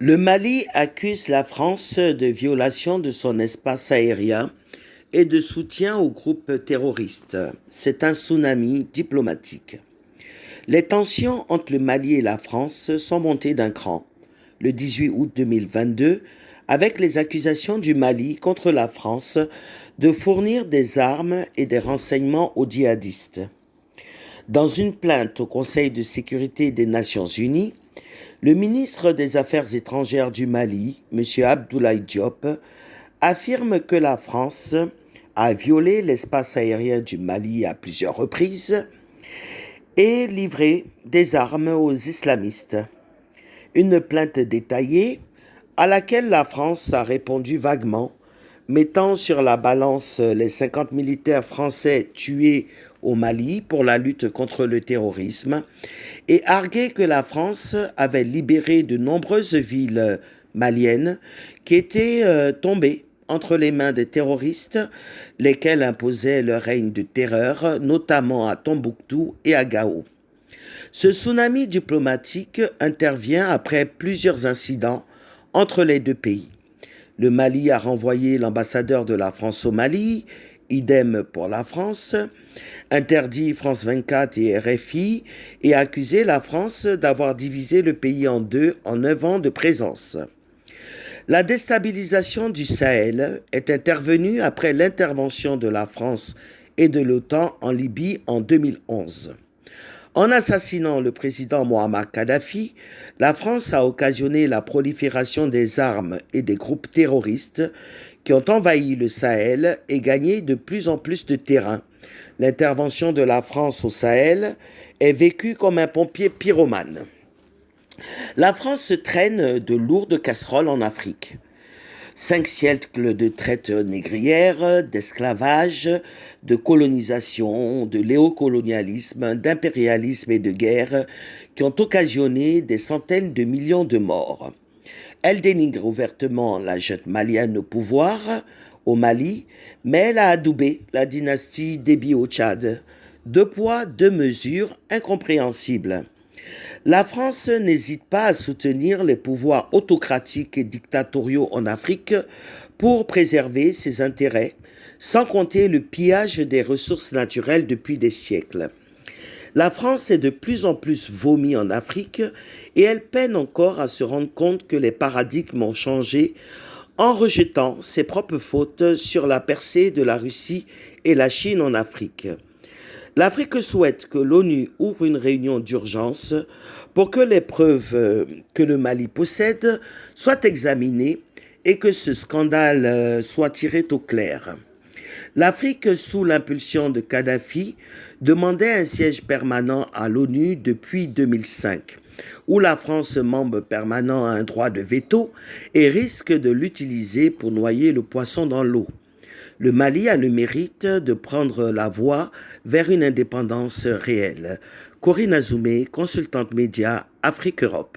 Le Mali accuse la France de violation de son espace aérien et de soutien aux groupes terroristes. C'est un tsunami diplomatique. Les tensions entre le Mali et la France sont montées d'un cran le 18 août 2022 avec les accusations du Mali contre la France de fournir des armes et des renseignements aux djihadistes. Dans une plainte au Conseil de sécurité des Nations Unies, le ministre des Affaires étrangères du Mali, M. Abdoulaye Diop, affirme que la France a violé l'espace aérien du Mali à plusieurs reprises et livré des armes aux islamistes. Une plainte détaillée à laquelle la France a répondu vaguement, mettant sur la balance les 50 militaires français tués au Mali pour la lutte contre le terrorisme et argué que la France avait libéré de nombreuses villes maliennes qui étaient tombées entre les mains des terroristes, lesquels imposaient leur règne de terreur, notamment à Tombouctou et à Gao. Ce tsunami diplomatique intervient après plusieurs incidents entre les deux pays. Le Mali a renvoyé l'ambassadeur de la France au Mali, idem pour la France, interdit France 24 et RFI et a accusé la France d'avoir divisé le pays en deux en 9 ans de présence. La déstabilisation du Sahel est intervenue après l'intervention de la France et de l'OTAN en Libye en 2011. En assassinant le président Mohamed Kadhafi, la France a occasionné la prolifération des armes et des groupes terroristes qui ont envahi le Sahel et gagné de plus en plus de terrain. L'intervention de la France au Sahel est vécue comme un pompier pyromane. La France traîne de lourdes casseroles en Afrique. 5 siècles de traite négrière, d'esclavage, de colonisation, de néocolonialisme, d'impérialisme et de guerre qui ont occasionné des centaines de millions de morts. Elle dénigre ouvertement la junte malienne au pouvoir au Mali, mais elle a adoubé la dynastie Déby au Tchad. 2 poids, 2 mesures incompréhensibles. La France n'hésite pas à soutenir les pouvoirs autocratiques et dictatoriaux en Afrique pour préserver ses intérêts, sans compter le pillage des ressources naturelles depuis des siècles. La France est de plus en plus vomie en Afrique et elle peine encore à se rendre compte que les paradigmes ont changé en rejetant ses propres fautes sur la percée de la Russie et la Chine en Afrique. L'Afrique souhaite que l'ONU ouvre une réunion d'urgence pour que les preuves que le Mali possède soient examinées et que ce scandale soit tiré au clair. L'Afrique, sous l'impulsion de Kadhafi, demandait un siège permanent à l'ONU depuis 2005, où la France, membre permanent, a un droit de veto et risque de l'utiliser pour noyer le poisson dans l'eau. Le Mali a le mérite de prendre la voie vers une indépendance réelle. Corinne Azoumé, consultante média Afrique-Europe.